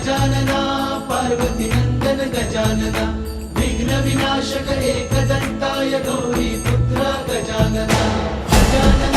गजानना पार्वती नंदन गजानना विघ्न विनाशक एकदंताय गौरी पुत्र गजानना गजानना